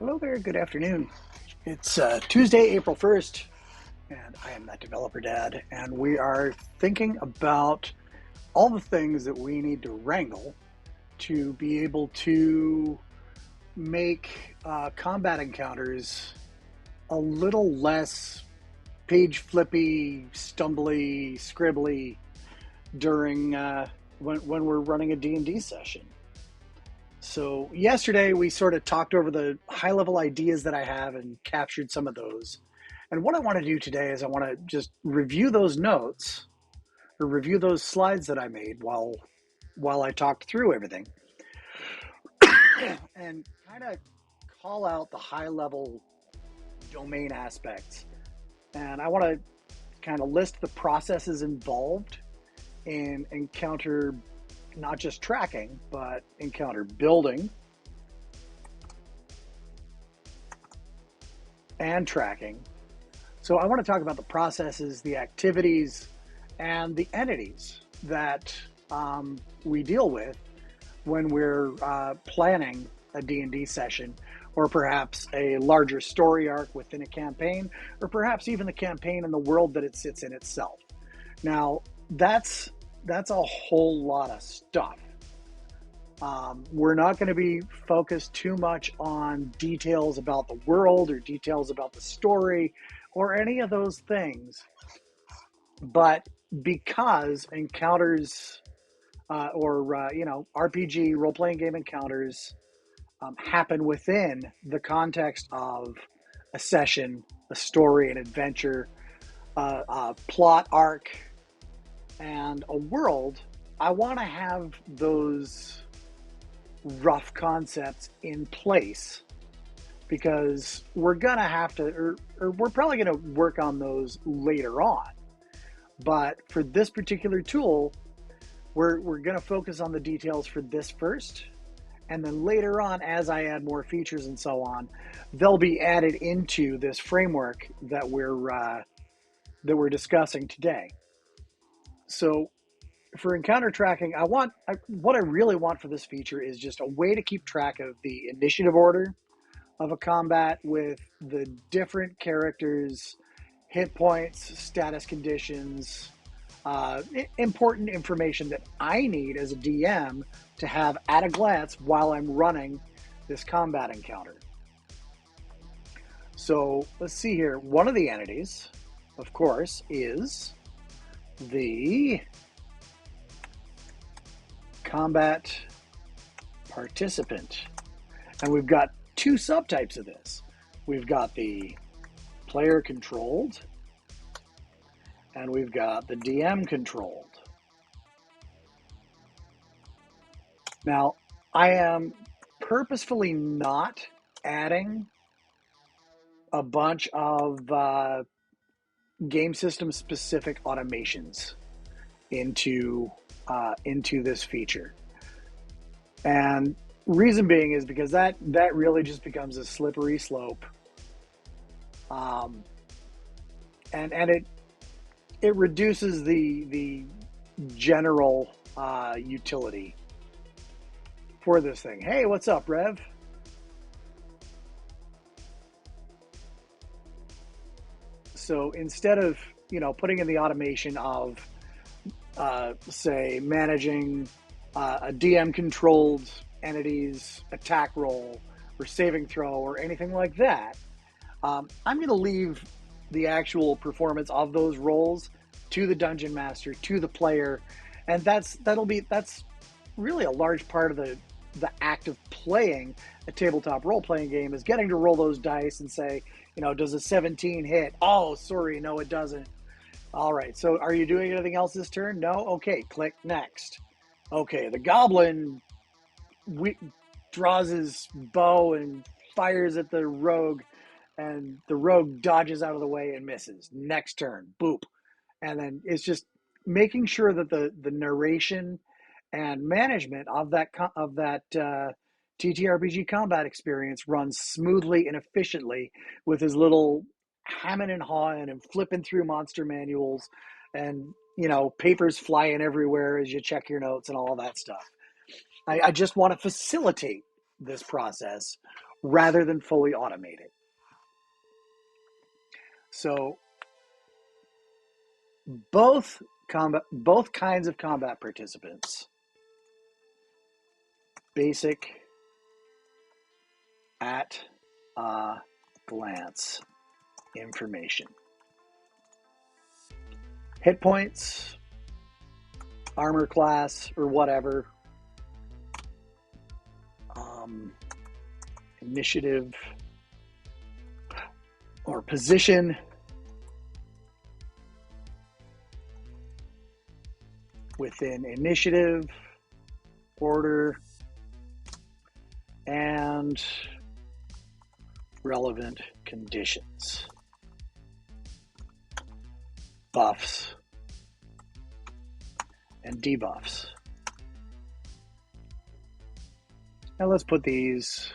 Hello there, good afternoon. It's Tuesday, April 1st, and I am thatDeveloperDad, and we are thinking about all the things that we need to wrangle to be able to make combat encounters a little less page flippy, stumbly, scribbly during when we're running a D&D session. So yesterday we sort of talked over the high-level ideas that I have and captured some of those. And what I want to do today is I want to just review those notes or review those slides that I made while I talked through everything and kind of call out the high-level domain aspects. And I want to kind of list the processes involved in encounter, not just tracking, but encounter building and tracking. So I want to talk about the processes, the activities, and the entities that we deal with when we're planning a D&D session, or perhaps a larger story arc within a campaign, or perhaps even the campaign and the world that it sits in itself. Now, that's a whole lot of stuff. We're not going to be focused too much on details about the world or details about the story or any of those things. But because encounters RPG role-playing game encounters happen within the context of a session, a story, an adventure, a plot arc, and a world, I want to have those rough concepts in place because we're going to have to, or we're probably going to work on those later on. But for this particular tool, we're going to focus on the details for this first. And then later on, as I add more features and so on, they'll be added into this framework that we're discussing today. So for encounter tracking, what I really want for this feature is just a way to keep track of the initiative order of a combat with the different characters, hit points, status conditions, important information that I need as a DM to have at a glance while I'm running this combat encounter. So let's see here. One of the entities, of course, is the combat participant. And we've got two subtypes of this. We've got the player controlled and we've got the DM controlled. Now, I am purposefully not adding a bunch of game system specific automations into this feature. And reason being is because that really just becomes a slippery slope. And it reduces the general utility for this thing. Hey, what's up, Rev? So instead of putting in the automation of say managing a DM controlled entity's attack roll or saving throw or anything like that, I'm going to leave the actual performance of those rolls to the dungeon master, to the player, and that's really a large part of the act of playing a tabletop role-playing game is getting to roll those dice and say, does a 17 hit? Oh, sorry, no, it doesn't. All right, so are you doing anything else this turn? No? Okay, click next. Okay, the goblin draws his bow and fires at the rogue, and the rogue dodges out of the way and misses. Next turn, boop. And then it's just making sure that the narration and management of that TTRPG combat experience runs smoothly and efficiently with his little hemming and hawing and flipping through monster manuals and papers flying everywhere as you check your notes and all of that stuff. I just want to facilitate this process rather than fully automate it. So both kinds of combat participants, basic at a glance information. Hit points, armor class, or whatever. Initiative or position. Within initiative, order, and relevant conditions. Buffs and debuffs. Now let's put these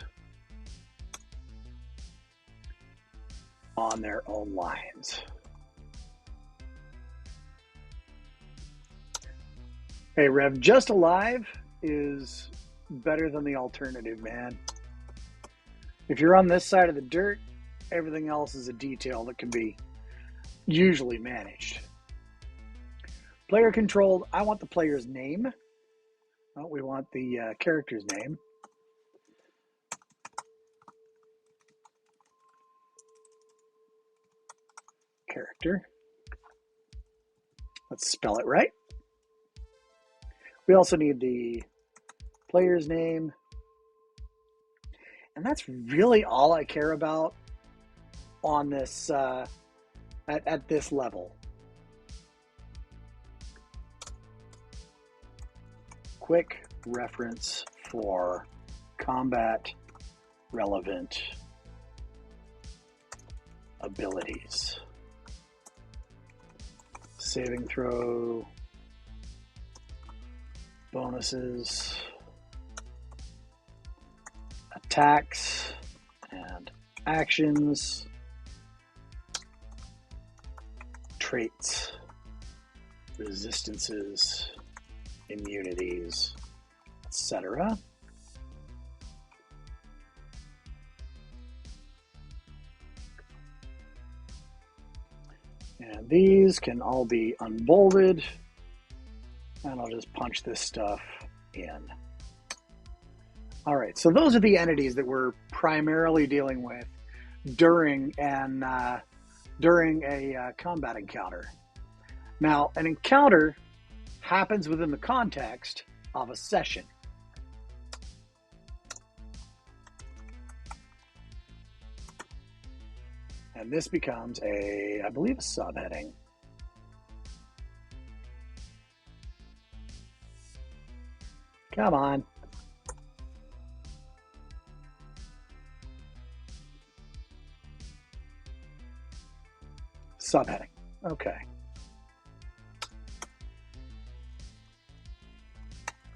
on their own lines. Hey, Rev, just alive is better than the alternative, man. If you're on this side of the dirt, everything else is a detail that can be usually managed. Player controlled, I want the player's name. Oh, we want the character's name. Character. Let's spell it right. We also need the player's name. And that's really all I care about on this at this level. Quick reference for combat relevant abilities. Saving throw, bonuses, attacks and actions, traits, resistances, immunities, etc. And these can all be unbolded, and I'll just punch this stuff in. All right, so those are the entities that we're primarily dealing with during a combat encounter. Now, an encounter happens within the context of a session. And this becomes I believe, a subheading. Come on. Subheading. Okay.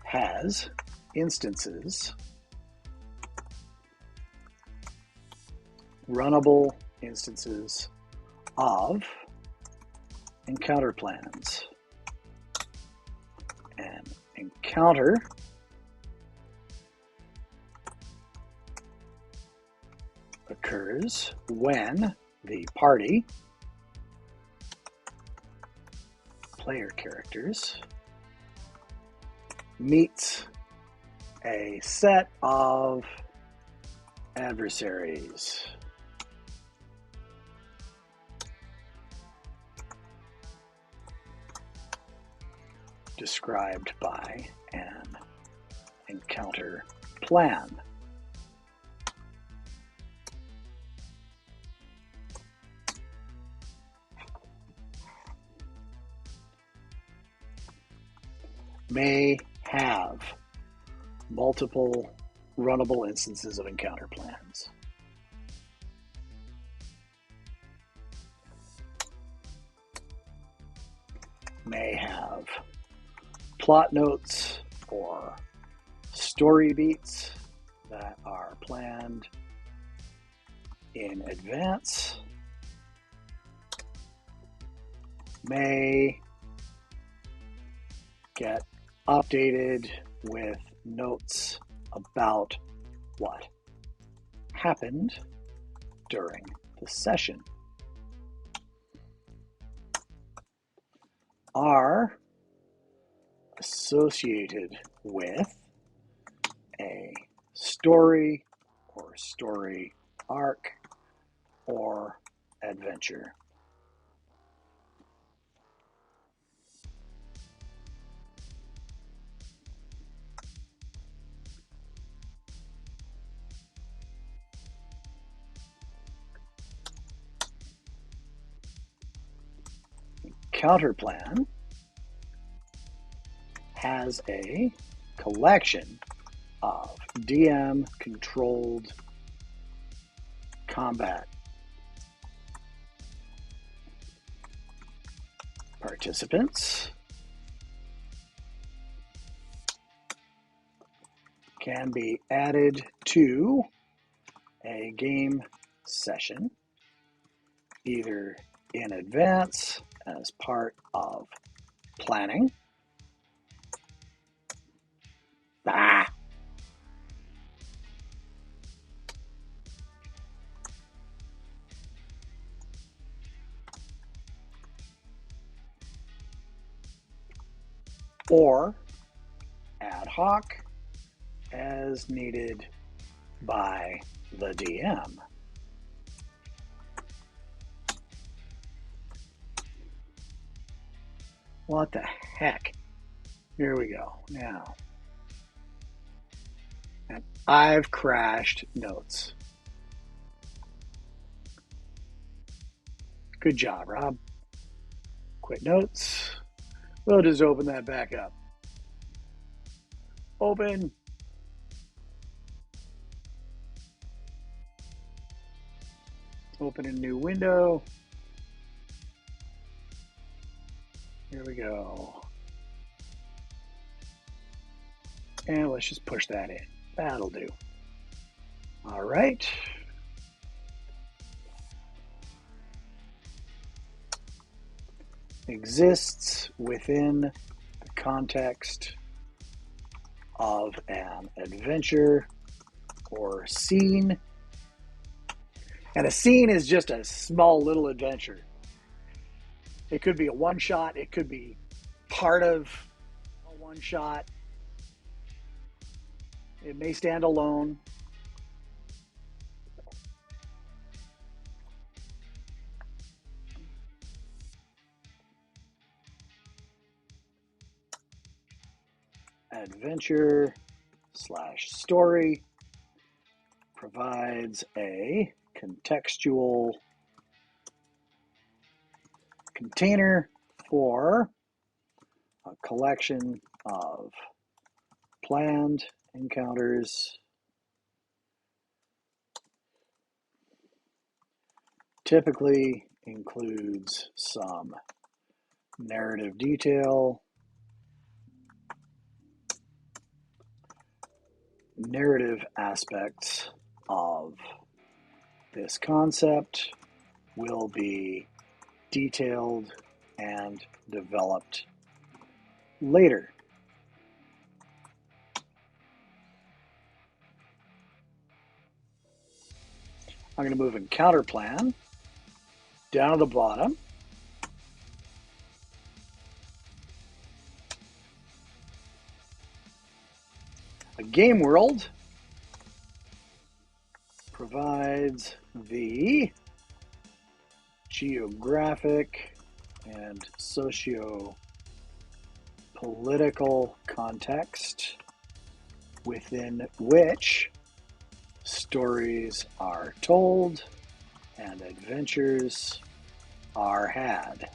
Has instances, runnable instances of encounter plans. An encounter occurs when the party, player characters, meets a set of adversaries. Described by an encounter plan. May have multiple runnable instances of encounter plans. May have plot notes or story beats that are planned in advance. May get updated with notes about what happened during the session are associated with a story or story arc or adventure. Counterplan has a collection of DM controlled combat. Participants can be added to a game session either in advance as part of planning. Or ad hoc as needed by the DM. What the heck? Here we go. Now, and I've crashed notes. Good job, Rob. Quit notes. We'll just open that back up. Open. Open a new window. Here we go. And let's just push that in. That'll do. All right. Exists within the context of an adventure or scene. And a scene is just a small little adventure. It could be a one-shot. It could be part of a one-shot. It may stand alone. Adventure/story provides a contextual container for a collection of planned encounters, typically includes some narrative detail, narrative aspects of this concept will be detailed and developed later. I'm going to move encounter plan down to the bottom. A game world provides the geographic and socio-political context within which stories are told and adventures are had.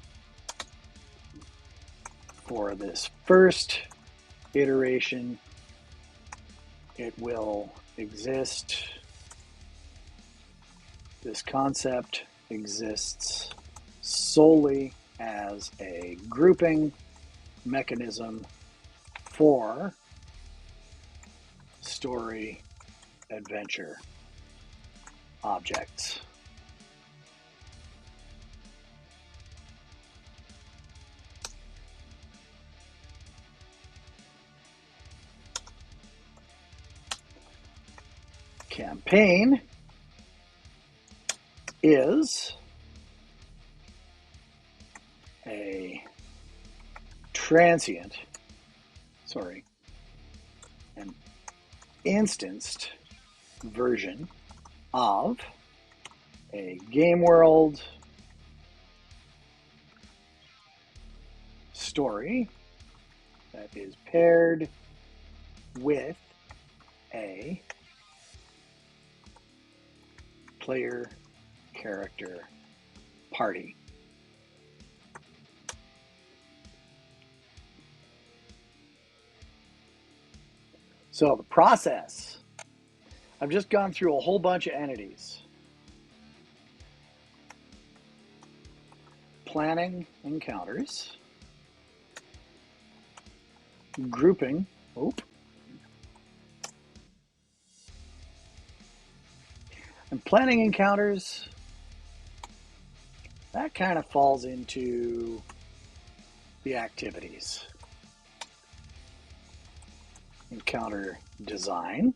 For this first iteration, it will exist. This concept exists solely as a grouping mechanism for story adventure objects. Campaign is a transient, an instanced version of a game world story that is paired with a player character party. So the process, I've just gone through a whole bunch of entities. Planning encounters, grouping, and planning encounters, that kind of falls into the activities. Encounter design,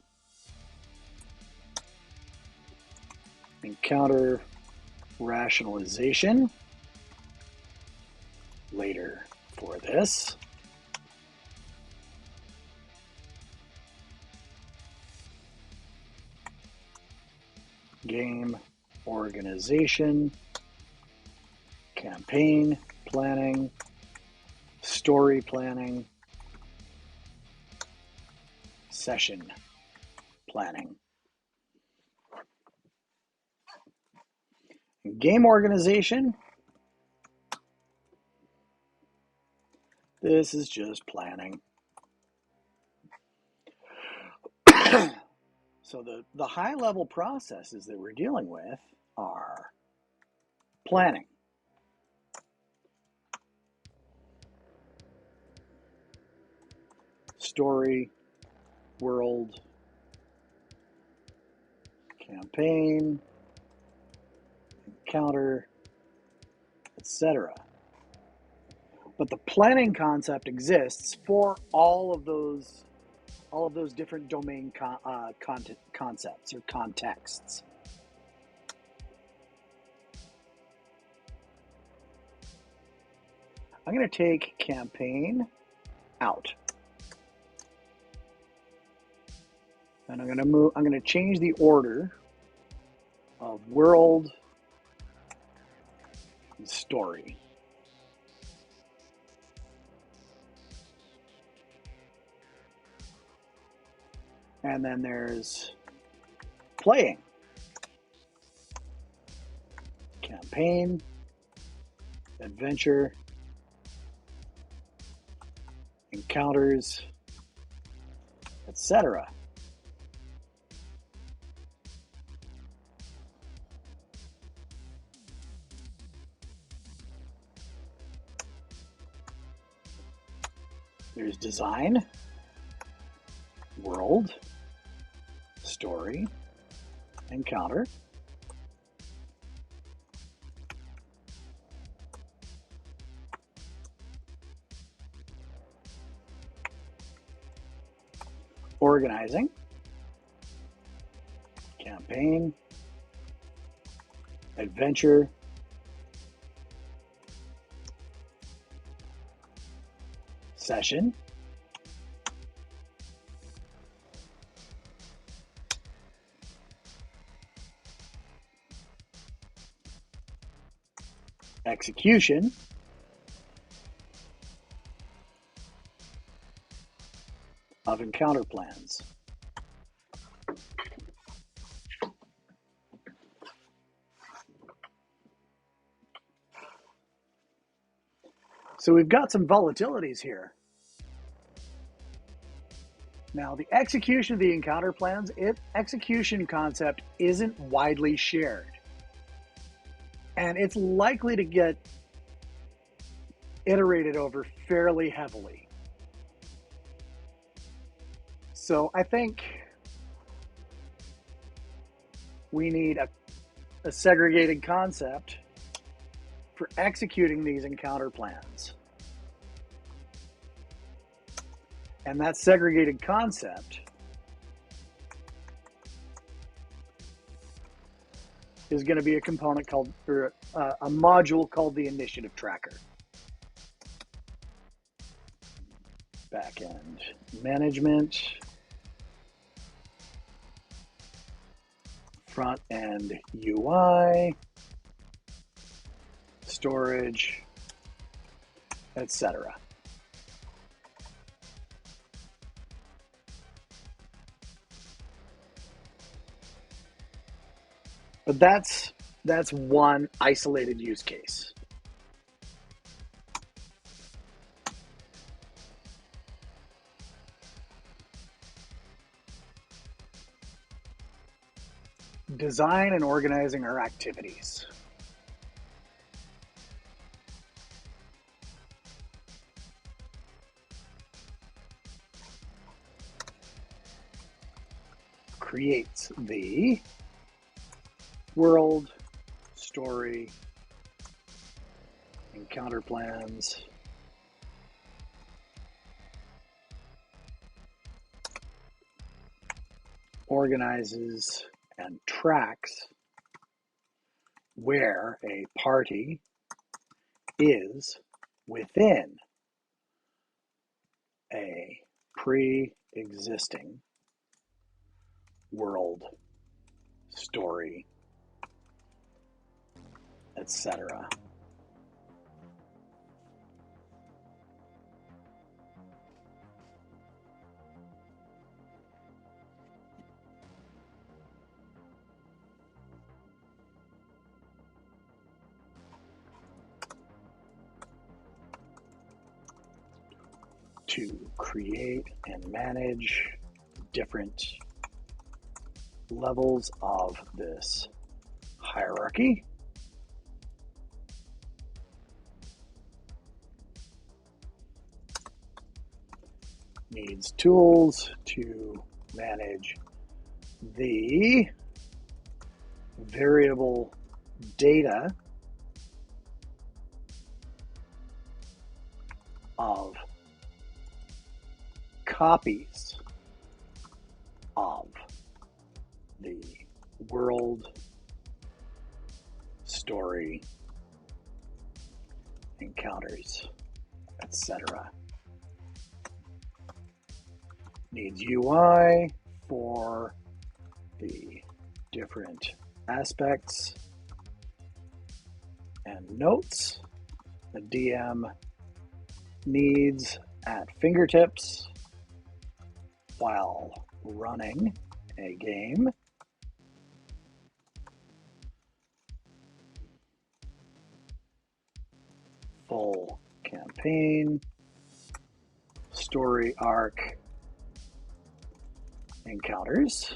encounter rationalization, later for this. Game organization, campaign planning, story planning, session planning. Game organization, this is just planning. So the high-level processes that we're dealing with are planning, story, world, campaign, encounter, etc. But the planning concept exists for all of those different domain concepts or contexts. I'm going to take campaign out. And I'm going to change the order of world and story. And then there's playing, campaign, adventure, encounters, etc. There's design, world, story, encounter, organizing, campaign, adventure, session, execution, of encounter plans. So we've got some volatilities here. Now, the execution of the encounter plans, execution concept isn't widely shared. And it's likely to get iterated over fairly heavily. So I think we need a segregated concept for executing these encounter plans. And that segregated concept is going to be a component called, or a module called the initiative tracker. Backend management, front end UI, storage, etc. But that's one isolated use case. Design and organizing our activities. Creates the world, story, encounter plans, organizes and tracks where a party is within a pre-existing world, story, etc. To create and manage different levels of this hierarchy. Needs tools to manage the variable data of copies of the world, story, encounters, etc. Needs UI for the different aspects and notes the DM needs at fingertips while running a game. Full campaign, story arc, encounters.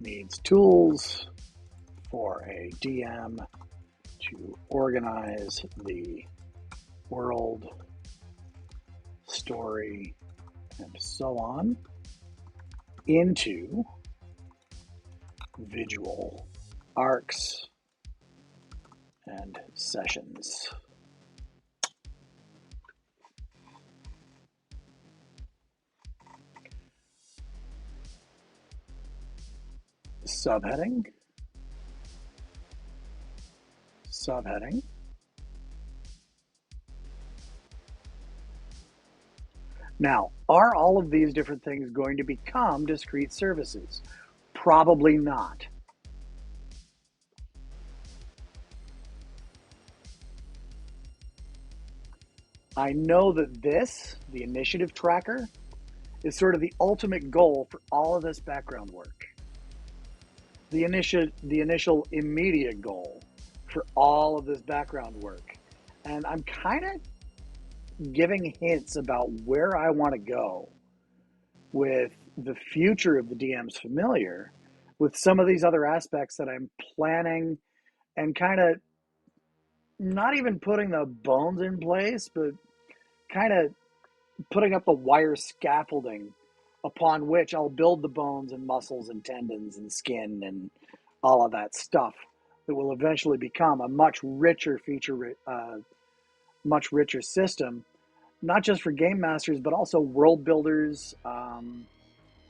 Needs tools for a DM to organize the world, story, and so on into visual arcs and sessions. Subheading. Now, are all of these different things going to become discrete services? Probably not. I know that this, the initiative tracker, is sort of the ultimate goal for all of this background work. The initial immediate goal for all of this background work. And I'm kind of giving hints about where I want to go with the future of the DM's familiar with some of these other aspects that I'm planning and kind of not even putting the bones in place, but kind of putting up the wire scaffolding upon which I'll build the bones and muscles and tendons and skin and all of that stuff that will eventually become a much richer much richer system, not just for game masters, but also world builders,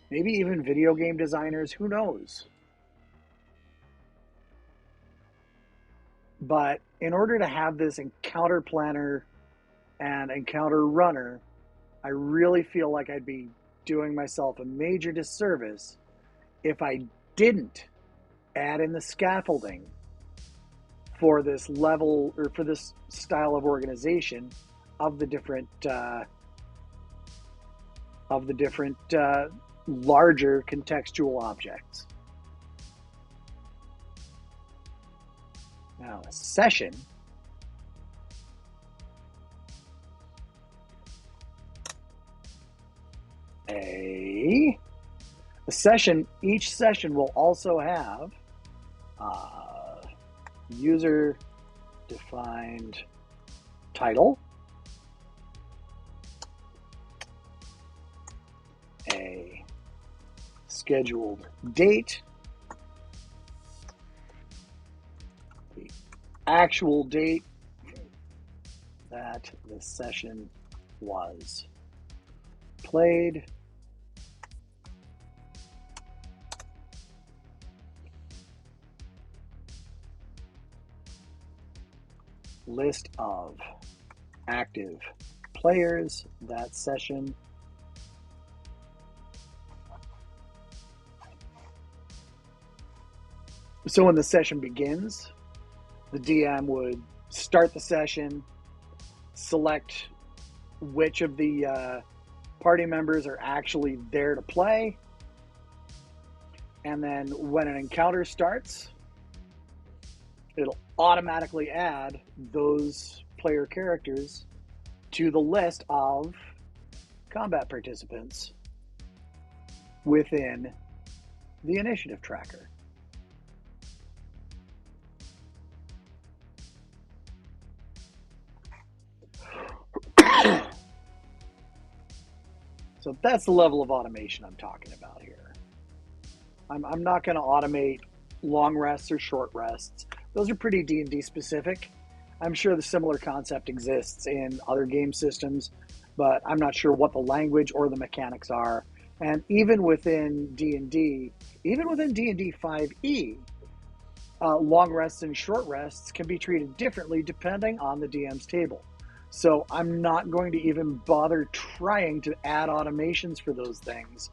maybe even video game designers, who knows? But in order to have this encounter planner and encounter runner, I really feel like I'd be doing myself a major disservice if I didn't add in the scaffolding for this level or for this style of organization of the different larger contextual objects. Now, a session each session will also have user defined title, a scheduled date, the actual date that the session was played, list of active players that session, so when the session begins, the DM would start the session, select which of the party members are actually there to play, and then when an encounter starts, it'll automatically add those player characters to the list of combat participants within the initiative tracker. So that's the level of automation I'm talking about here. I'm not going to automate long rests or short rests. Those are pretty D&D specific. I'm sure the similar concept exists in other game systems, but I'm not sure what the language or the mechanics are. And even within D&D, even within D&D 5e, long rests and short rests can be treated differently depending on the DM's table. So I'm not going to even bother trying to add automations for those things.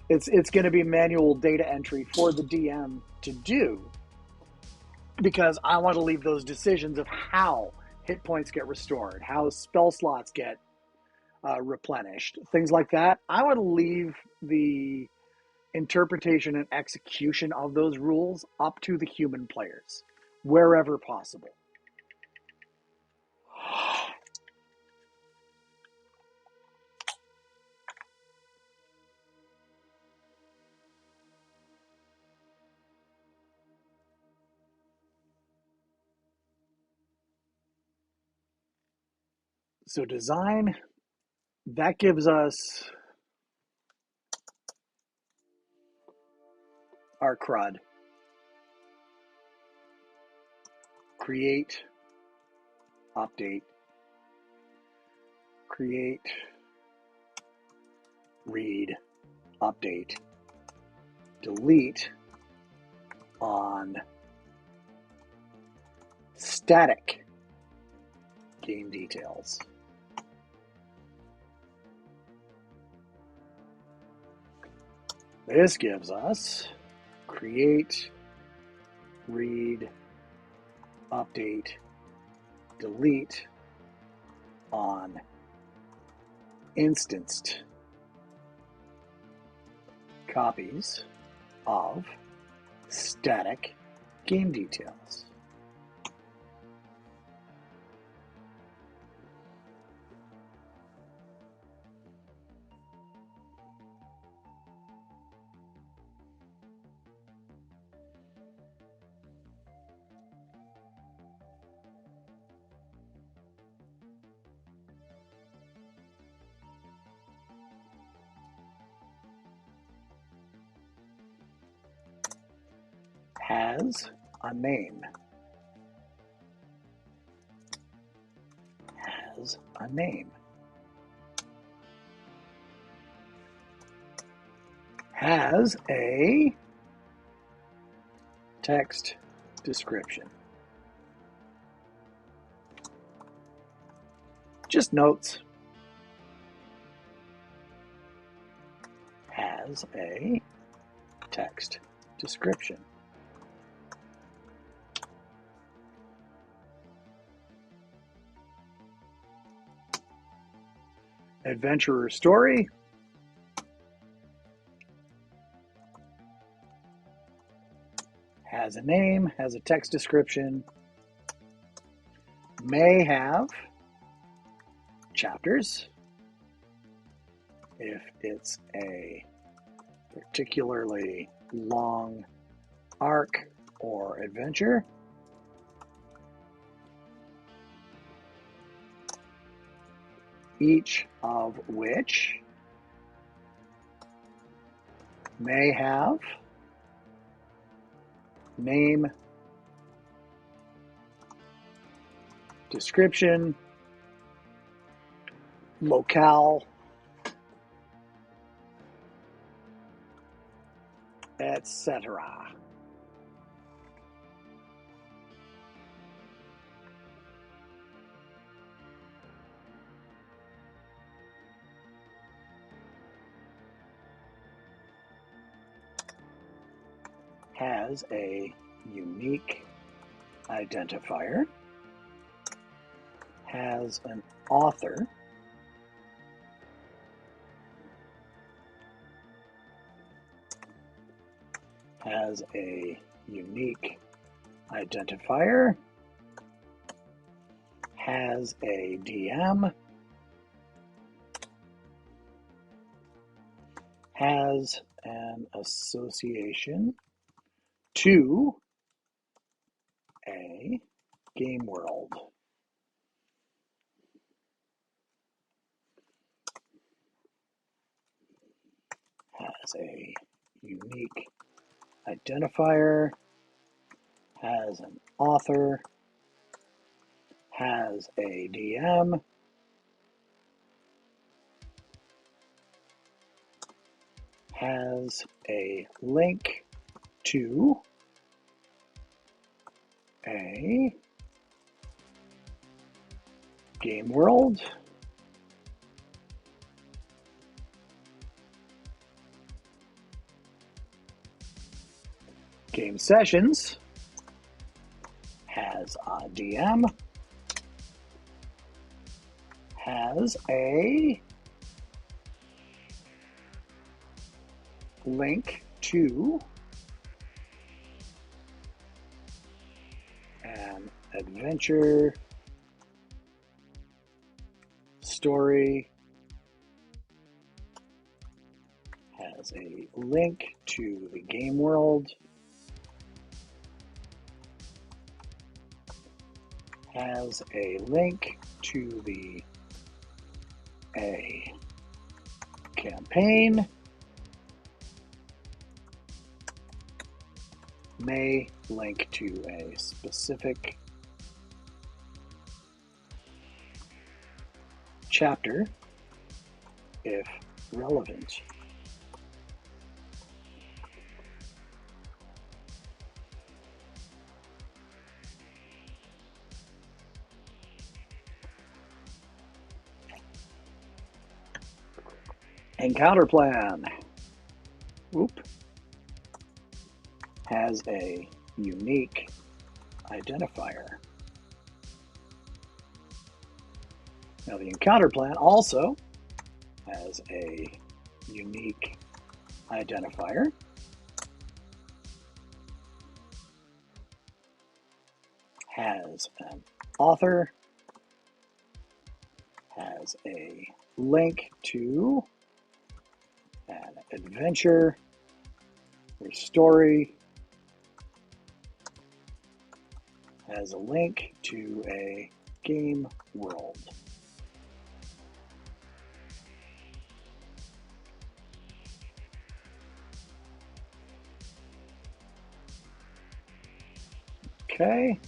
It's going to be manual data entry for the DM to do, because I want to leave those decisions of how hit points get restored, how spell slots get replenished, things like that. I want to leave the interpretation and execution of those rules up to the human players, wherever possible. So design, that gives us our CRUD. Create, update, create, read, update, delete on static game details. This gives us create, read, update, delete on instanced copies of static game details. has a name. Has a name. Has a text description. Just notes. Has a text description. Adventure or story. Has a name, has a text description, may have chapters if it's a particularly long arc or adventure. Each of which may have name, description, locale, etc. Has a unique identifier, has an author, has a unique identifier, has a DM, has an association to a game world. Has a unique identifier, has an author, has a DM, has a link to a game world, game sessions, has a DM, has a link to an adventure, story, has a link to the game world, has a link to a campaign, may link to a specific chapter if relevant. Encounter plan. Whoop. Has a unique identifier. Now the encounter plan also has a unique identifier. Has an author, has a link to an adventure or story, has a link to a game world. Okay.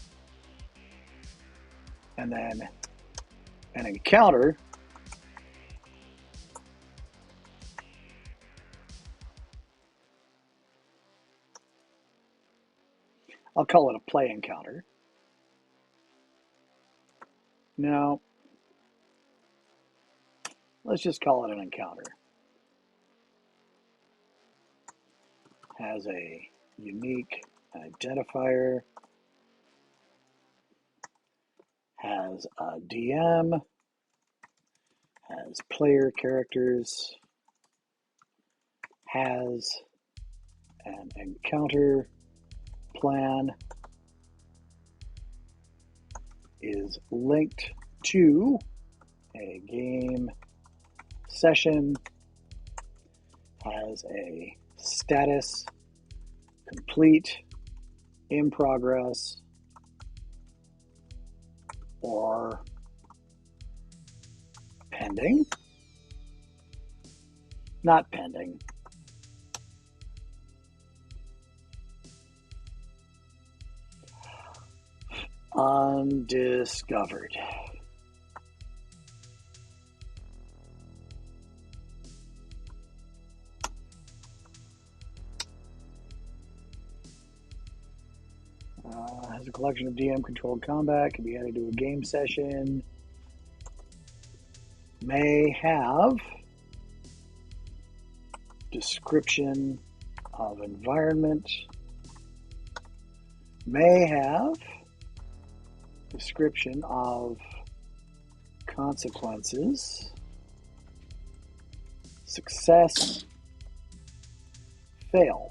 And then an encounter I'll call it a play encounter. No, let's just call it an encounter. Has a unique identifier, has a DM, has player characters, has an encounter plan, is linked to a game session, has a status complete, in progress, or pending. Not pending. Undiscovered. Has a collection of DM controlled combat, can be added to a game session. May have description of environment. May have description of consequences. Success, fail.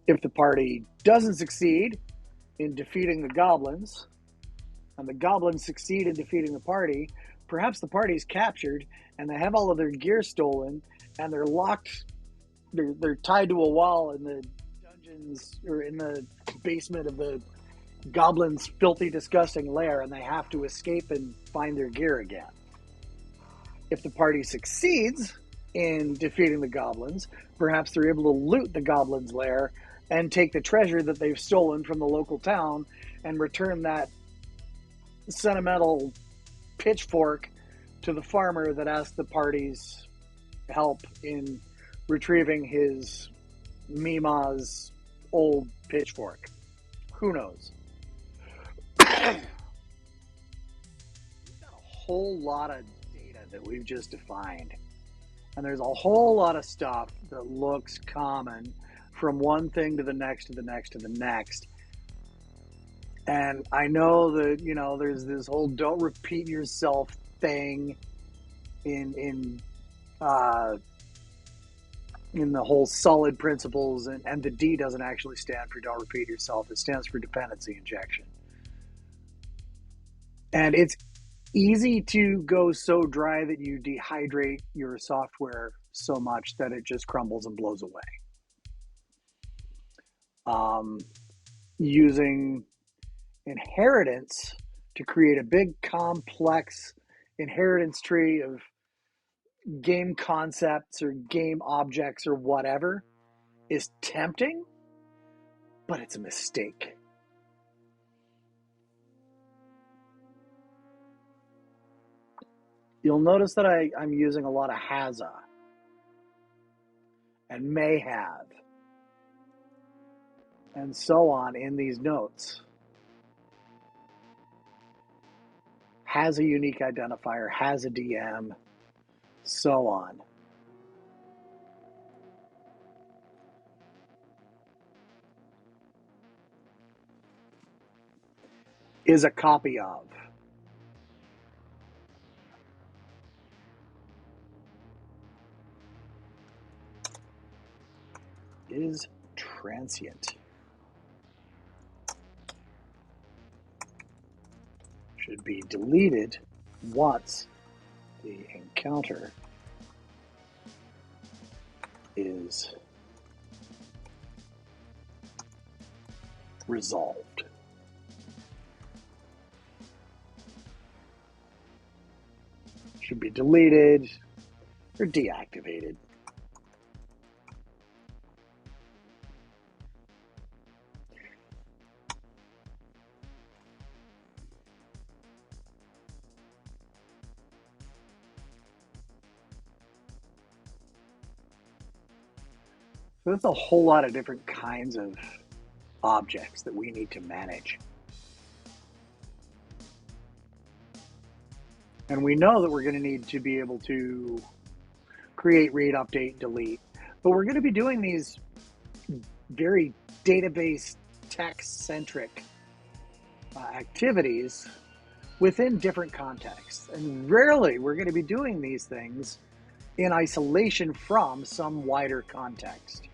If the party doesn't succeed in defeating the goblins, and the goblins succeed in defeating the party, perhaps the party is captured and they have all of their gear stolen and they're locked, they're tied to a wall in the dungeons or in the basement of the goblins' filthy, disgusting lair, and they have to escape and find their gear again. If the party succeeds in defeating the goblins, perhaps they're able to loot the goblins' lair and take the treasure that they've stolen from the local town and return that sentimental pitchfork to the farmer that asked the party's help in retrieving his Mima's old pitchfork. Who knows? We've got a whole lot of data that we've just defined. And there's a whole lot of stuff that looks common from one thing to the next, to the next, to the next. And I know that, there's this whole don't repeat yourself thing in the whole solid principles, and the D doesn't actually stand for don't repeat yourself. It stands for dependency injection. And it's easy to go so dry that you dehydrate your software so much that it just crumbles and blows away. Using inheritance to create a big complex inheritance tree of game concepts or game objects or whatever is tempting, but it's a mistake. You'll notice that I'm using a lot of has a and may have and so on in these notes. Has a unique identifier, has a DM, so on. Is a copy of. Is transient. Should be deleted once the encounter is resolved. Should be deleted or deactivated. There's a whole lot of different kinds of objects that we need to manage. And we know that we're going to need to be able to create, read, update, delete. But we're going to be doing these very database text-centric activities within different contexts. And rarely we're going to be doing these things in isolation from some wider context.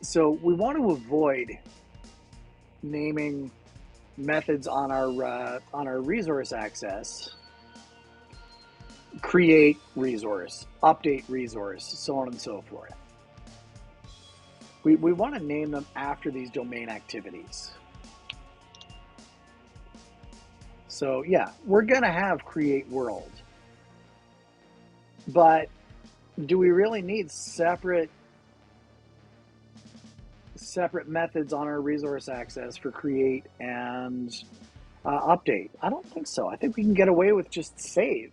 So we want to avoid naming methods on our resource access, create resource, update resource, so on and so forth. We want to name them after these domain activities. So yeah, we're going to have create world, but do we really need separate methods on our resource access for create and update? I don't think so. I think we can get away with just save.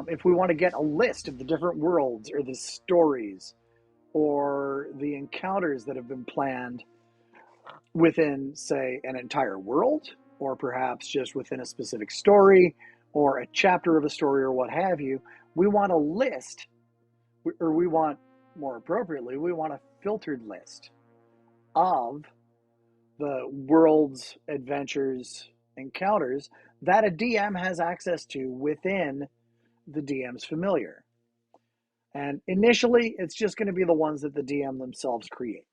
If we want to get a list of the different worlds or the stories or the encounters that have been planned within, say, an entire world, or perhaps just within a specific story or a chapter of a story or what have you, we want a list, or we want, more appropriately, we want a filtered list of the world's adventures, encounters that a DM has access to within the DM's familiar. And initially, it's just going to be the ones that the DM themselves create.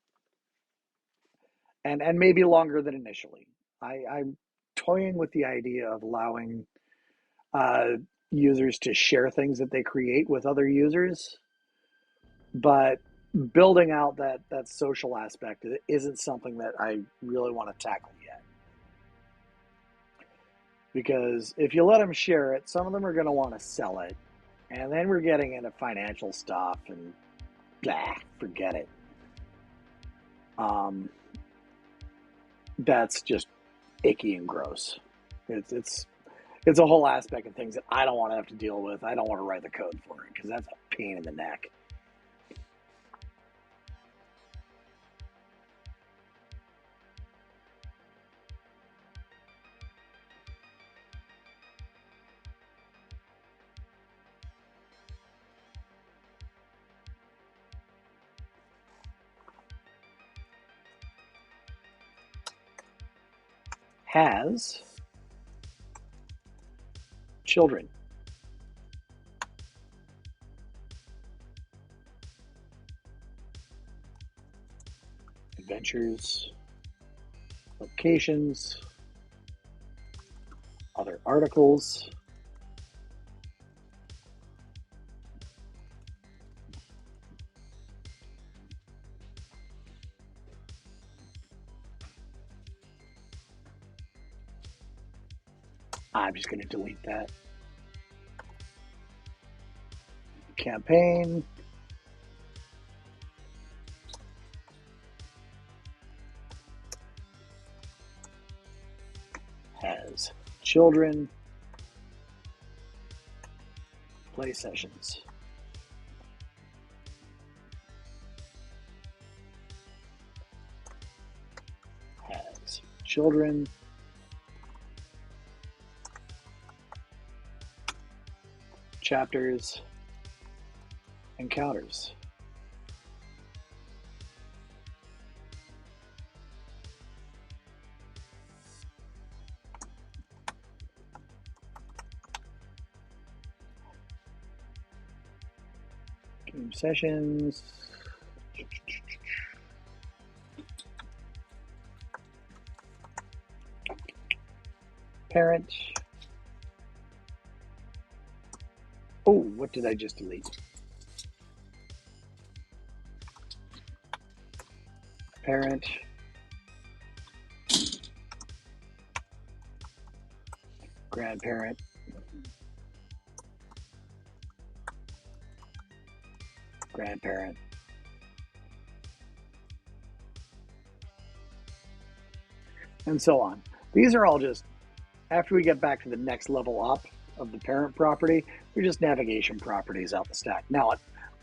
And maybe longer than initially. I'm toying with the idea of allowing users to share things that they create with other users, but building out that social aspect isn't something that I really want to tackle yet. Because if you let them share it, some of them are going to want to sell it, and then we're getting into financial stuff, and blah, forget it. That's just icky and gross. It's a whole aspect of things that I don't want to have to deal with. I don't want to write the code for it because that's a pain in the neck. Has children. Adventures, locations, other articles, I'm just going to delete that. Campaign. Has children. Play sessions. Has children. Chapters. Encounters. Game sessions. Parent. Oh, what did I just delete? Parent. Grandparent. Grandparent. And so on. These are all just, after we get back to the next level up of the parent property, they're just navigation properties out the stack. Now,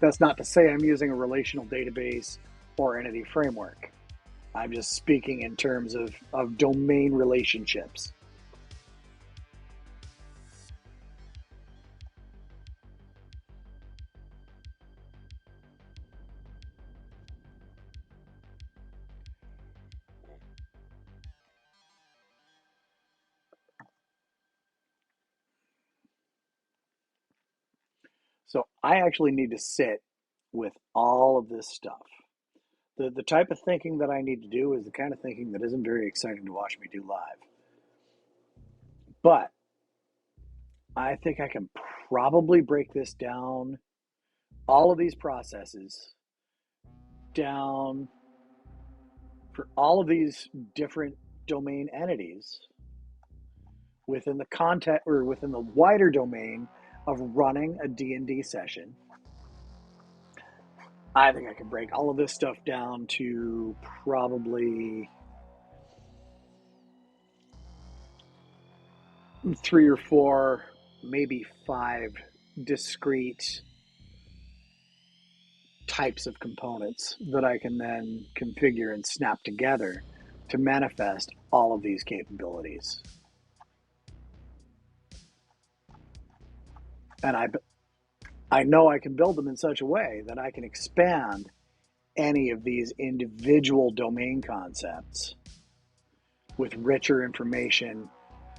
That's not to say I'm using a relational database or entity framework. I'm just speaking in terms of domain relationships. So I actually need to sit with all of this stuff. The type of thinking that I need to do is the kind of thinking that isn't very exciting to watch me do live. But I think I can probably break this down, all of these processes down for all of these different domain entities within the context or within the wider domain of running a D&D session. I think I can break all of this stuff down to probably 3 or 4, maybe 5 discrete types of components that I can then configure and snap together to manifest all of these capabilities. And I know I can build them in such a way that I can expand any of these individual domain concepts with richer information,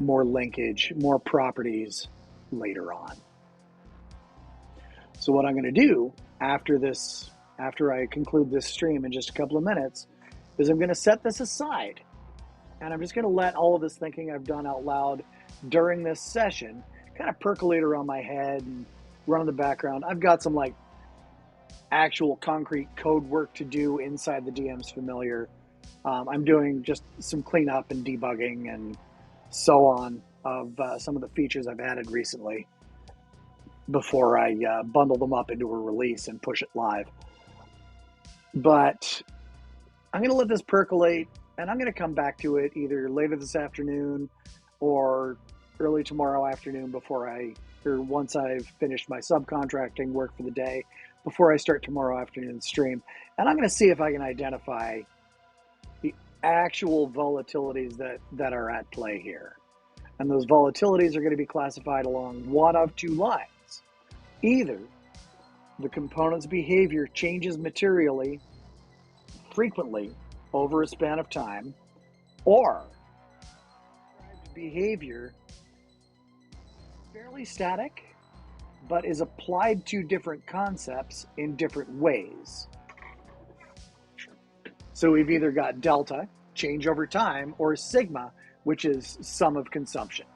more linkage, more properties later on. So what I'm going to do after I conclude this stream in just a couple of minutes, is I'm going to set this aside. And I'm just going to let all of this thinking I've done out loud during this session kind of percolate around my head and run in the background. I've got some like actual concrete code work to do inside the DM's Familiar. I'm doing just some cleanup and debugging and so on of some of the features I've added recently before I bundle them up into a release and push it live. But I'm going to let this percolate, and I'm going to come back to it either later this afternoon or early tomorrow afternoon once I've finished my subcontracting work for the day, before I start tomorrow afternoon stream. And I'm going to see if I can identify the actual volatilities that are at play here. And those volatilities are going to be classified along one of 2 lines. Either the component's behavior changes materially, frequently, over a span of time, or behavior fairly static, but is applied to different concepts in different ways. So we've either got delta, change over time, or sigma, which is sum of consumption.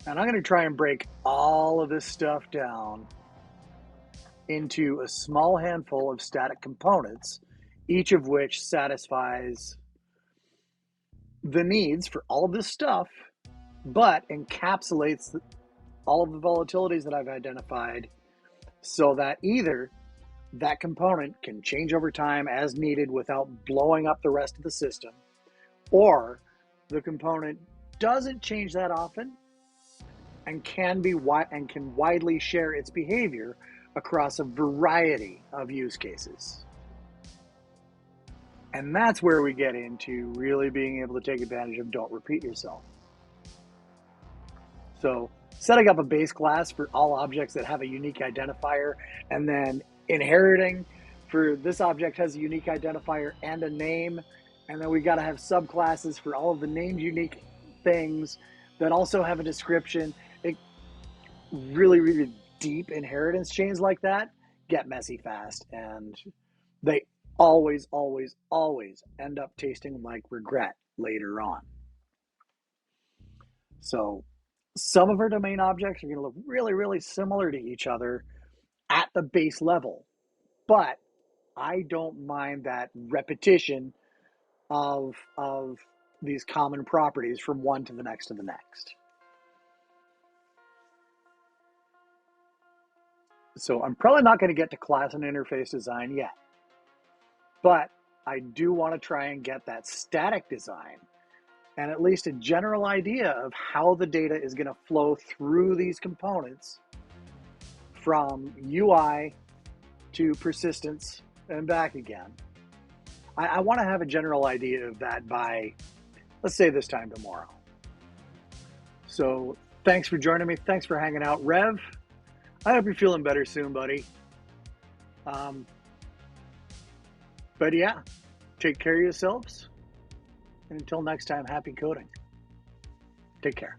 And I'm going to try and break all of this stuff down into a small handful of static components, each of which satisfies the needs for all of this stuff, but encapsulates all of the volatilities that I've identified so that either that component can change over time as needed without blowing up the rest of the system, or the component doesn't change that often and can widely share its behavior across a variety of use cases. And that's where we get into really being able to take advantage of don't repeat yourself. So setting up a base class for all objects that have a unique identifier, and then inheriting for this object has a unique identifier and a name, and then we got to have subclasses for all of the named unique things that also have a description. Really deep inheritance chains like that get messy fast, and they always end up tasting like regret later on. So some of our domain objects are going to look really similar to each other at the base level, but I don't mind that repetition of these common properties from one to the next to the next. So I'm probably not going to get to class and interface design yet, but I do want to try and get that static design and at least a general idea of how the data is going to flow through these components from UI to persistence and back again. I want to have a general idea of that by, let's say, this time tomorrow. So thanks for joining me. Thanks for hanging out. Rev, I hope you're feeling better soon, buddy. But yeah, take care of yourselves. And until next time, happy coding. Take care.